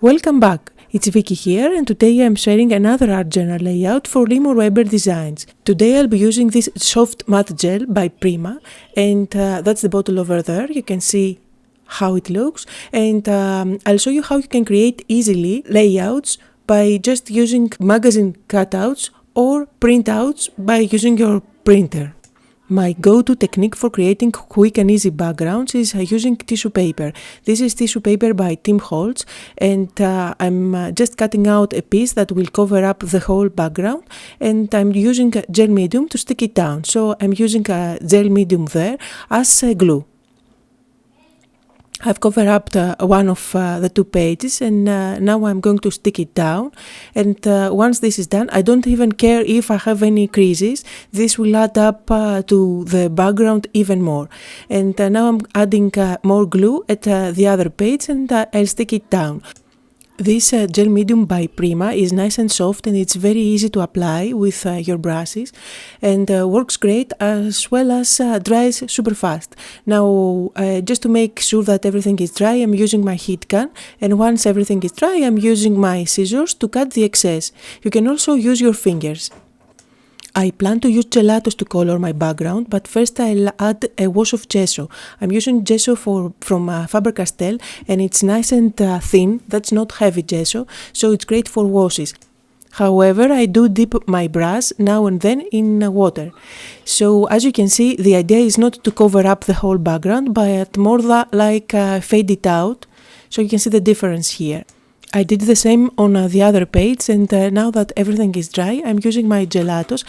Welcome back, it's Vicky here and today I'm sharing another art journal layout for Limor Weber Designs. Today I'll be using this soft matte gel by Prima and that's the bottle over there. You can see how it looks and I'll show you how you can create easily layouts by just using magazine cutouts or printouts by using your printer. My go-to technique for creating quick and easy backgrounds is using tissue paper. This is tissue paper by Tim Holtz and I'm just cutting out a piece that will cover up the whole background and I'm using gel medium to stick it down. So I'm using gel medium there as glue. I've covered up one of the two pages and now I'm going to stick it down, and once this is done I don't even care if I have any creases. This will add up to the background even more, and now I'm adding more glue at the other page and I'll stick it down. This gel medium by Prima is nice and soft and it's very easy to apply with your brushes and works great as well as dries super fast. Now just to make sure that everything is dry, I'm using my heat gun, and once everything is dry I'm using my scissors to cut the excess. You can also use your fingers. I plan to use gelatos to color my background, but first I'll add a wash of gesso. I'm using gesso from Faber-Castell and it's nice and thin, that's not heavy gesso, so it's great for washes. However, I do dip my brush now and then in water. So as you can see, the idea is not to cover up the whole background, but more like fade it out, so you can see the difference here. I did the same on the other page, and now that everything is dry, I'm using my gelatos.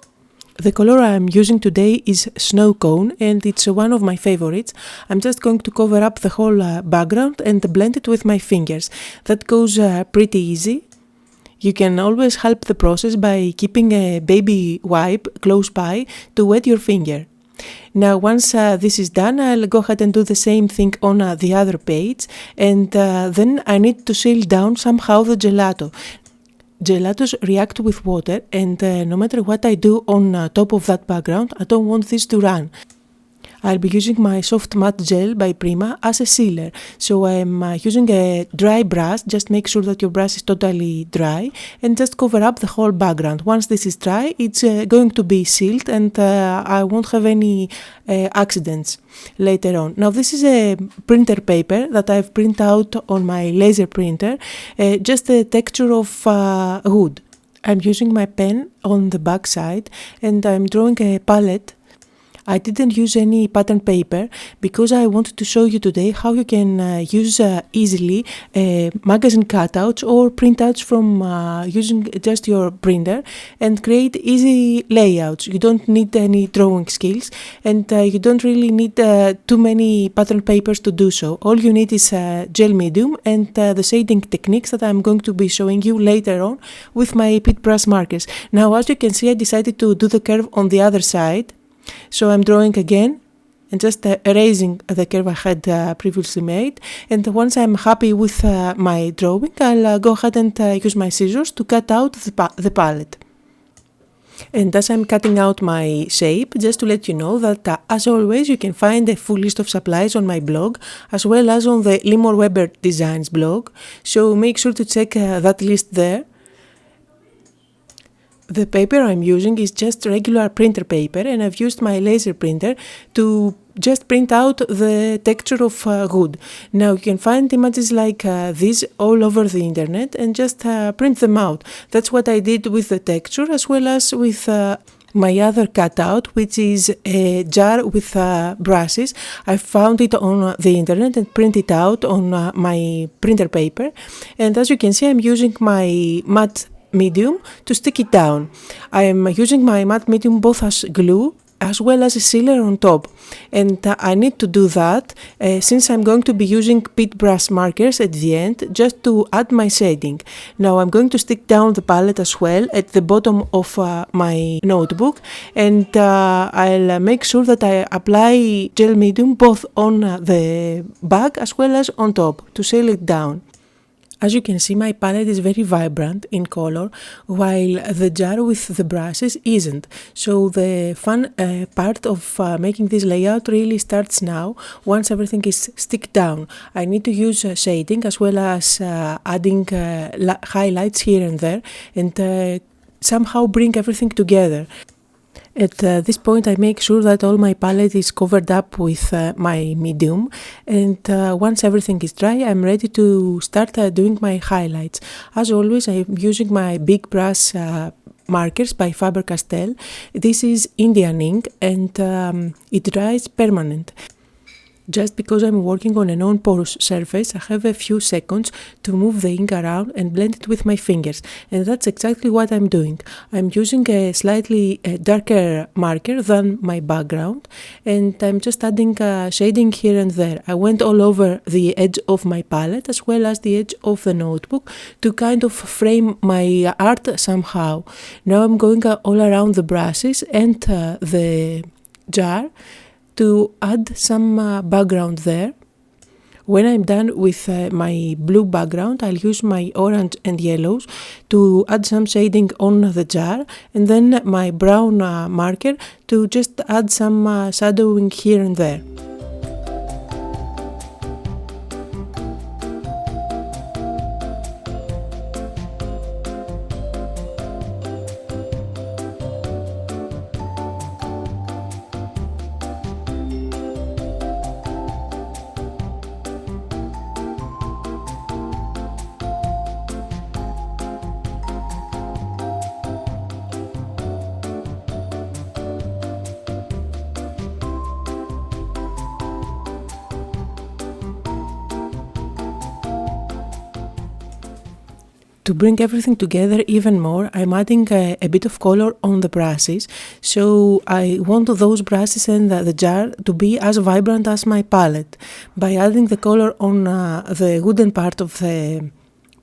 The color I'm using today is Snow Cone and it's one of my favorites. I'm just going to cover up the whole background and blend it with my fingers. That goes pretty easy. You can always help the process by keeping a baby wipe close by to wet your finger. Now once this is done, I'll go ahead and do the same thing on the other page, and then I need to seal down somehow the gelato. Gelatos react with water and no matter what I do on top of that background, I don't want this to run. I'll be using my soft matte gel by Prima as a sealer. So I'm using a dry brush, just make sure that your brush is totally dry and just cover up the whole background. Once this is dry, it's going to be sealed and I won't have any accidents later on. Now this is a printer paper that I've printed out on my laser printer, just the texture of wood. I'm using my pen on the back side and I'm drawing a palette. I didn't use any pattern paper because I wanted to show you today how you can use easily magazine cutouts or printouts from using just your printer and create easy layouts. You don't need any drawing skills and you don't really need too many pattern papers to do so. All you need is gel medium and the shading techniques that I'm going to be showing you later on with my pit brush markers. Now as you can see, I decided to do the curve on the other side. So I'm drawing again and just erasing the curve I had previously made, and once I'm happy with my drawing, I'll go ahead and use my scissors to cut out the palette. And as I'm cutting out my shape, just to let you know that as always you can find a full list of supplies on my blog as well as on the Limor Weber Designs blog, so make sure to check that list there. The paper I'm using is just regular printer paper and I've used my laser printer to just print out the texture of wood. Now you can find images like this all over the internet and just print them out. That's what I did with the texture as well as with my other cutout, which is a jar with brushes. I found it on the internet and printed it out on my printer paper, and as you can see I'm using my matte medium to stick it down. I am using my matte medium both as glue as well as a sealer on top, and I need to do that since I'm going to be using pit brush markers at the end just to add my shading. Now I'm going to stick down the palette as well at the bottom of my notebook, and I'll make sure that I apply gel medium both on the back as well as on top to seal it down. As you can see, my palette is very vibrant in color, while the jar with the brushes isn't. So the fun part of making this layout really starts now, once everything is stick down. I need to use shading as well as adding highlights here and there, and somehow bring everything together. At this point, I make sure that all my palette is covered up with my medium, and once everything is dry, I'm ready to start doing my highlights. As always, I'm using my big brush markers by Faber-Castell. This is Indian ink, and it dries permanent. Just because I'm working on a non-porous surface, I have a few seconds to move the ink around and blend it with my fingers, and that's exactly what I'm doing. I'm using a slightly darker marker than my background, and I'm just adding shading here and there. I went all over the edge of my palette as well as the edge of the notebook to kind of frame my art somehow. Now I'm going all around the brushes and the jar to add some background there. When I'm done with my blue background, I'll use my orange and yellows to add some shading on the jar, and then my brown marker to just add some shadowing here and there. To bring everything together even more, I'm adding a bit of color on the brushes, so I want those brushes and the jar to be as vibrant as my palette. By adding the color on the wooden part of the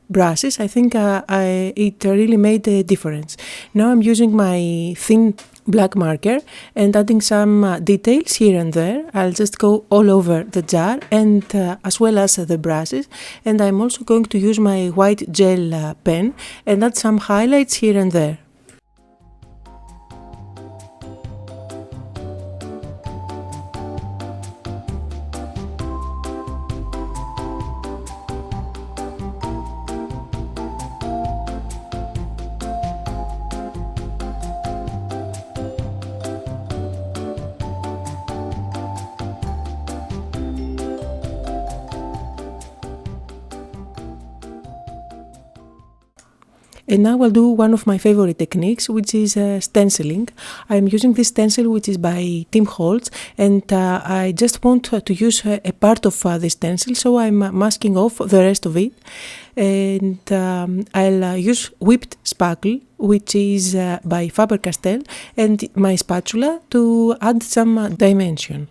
brushes, I think it really made a difference. Now I'm using my thin black marker and adding some details here and there. I'll just go all over the jar and as well as the brushes, and I'm also going to use my white gel pen and add some highlights here and there. And now I'll do one of my favorite techniques, which is stenciling. I'm using this stencil, which is by Tim Holtz, and I just want to use a part of the stencil, so I'm masking off the rest of it. And I'll use whipped spackle, which is by Faber-Castell, and my spatula to add some dimension.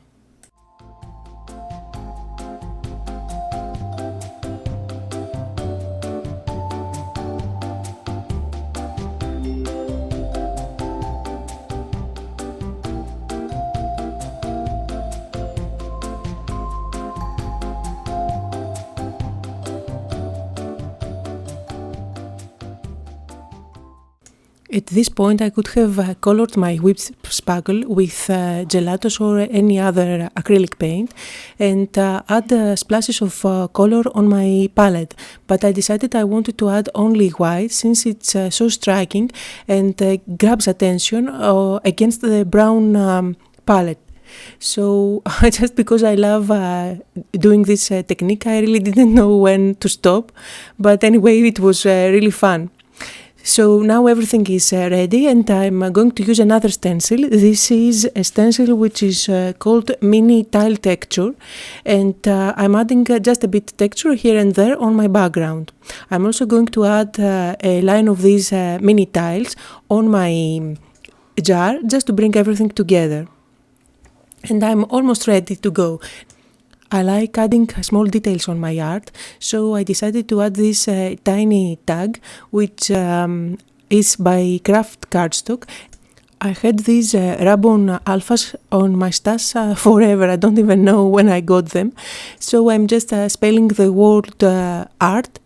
At this point, I could have colored my whipped spackle with gelatos or any other acrylic paint and add splashes of color on my palette, but I decided I wanted to add only white since it's so striking and grabs attention against the brown palette. So just because I love doing this technique, I really didn't know when to stop, but anyway, it was really fun. So now everything is ready, and I'm going to use another stencil. This is a stencil which is called Mini Tile Texture, and I'm adding just a bit texture here and there on my background. I'm also going to add a line of these mini tiles on my jar just to bring everything together. And I'm almost ready to go. I like adding small details on my art, so I decided to add this tiny tag, which is by Craft Cardstock. I had these Rabon Alphas on my stash forever. I don't even know when I got them. So I'm just spelling the word art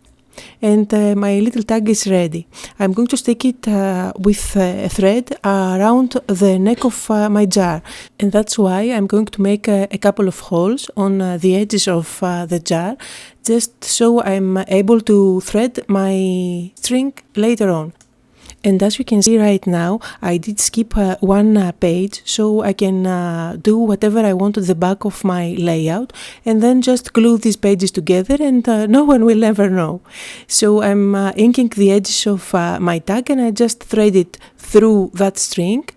and my little tag is ready. I'm going to stick it with a thread around the neck of my jar, and that's why I'm going to make a couple of holes on the edges of the jar, just so I'm able to thread my string later on. And as you can see right now, I did skip one page so I can do whatever I want at the back of my layout, and then just glue these pages together, and no one will ever know. So I'm inking the edges of my tag, and I just thread it through that string.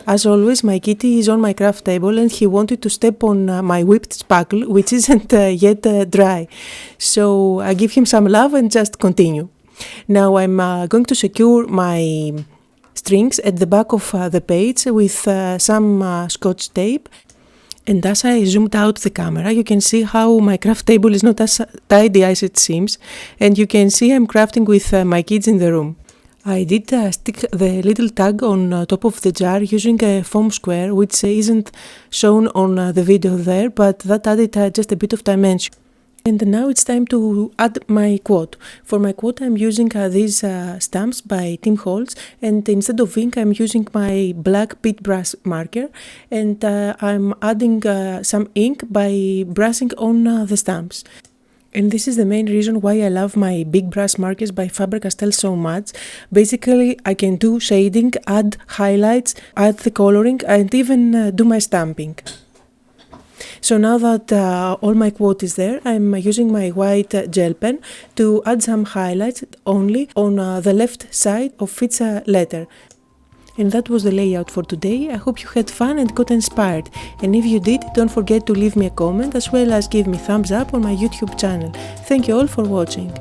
As always, my kitty is on my craft table and he wanted to step on my whipped spackle, which isn't yet dry. So I give him some love and just continue. Now I'm going to secure my strings at the back of the page with some scotch tape. And as I zoomed out the camera, you can see how my craft table is not as tidy as it seems. And you can see I'm crafting with my kids in the room. I did stick the little tag on top of the jar using a foam square, which isn't shown on the video there, but that added just a bit of dimension. And now it's time to add my quote. For my quote I'm using these stamps by Tim Holtz, and instead of ink I'm using my black pit brush marker, and I'm adding some ink by brushing on the stamps. And this is the main reason why I love my big brush markers by Faber-Castell so much. Basically I can do shading, add highlights, add the coloring, and even do my stamping. So now that all my quote is there, I'm using my white gel pen to add some highlights only on the left side of each letter. And that was the layout for today. I hope you had fun and got inspired. And if you did, don't forget to leave me a comment as well as give me thumbs up on my YouTube channel. Thank you all for watching.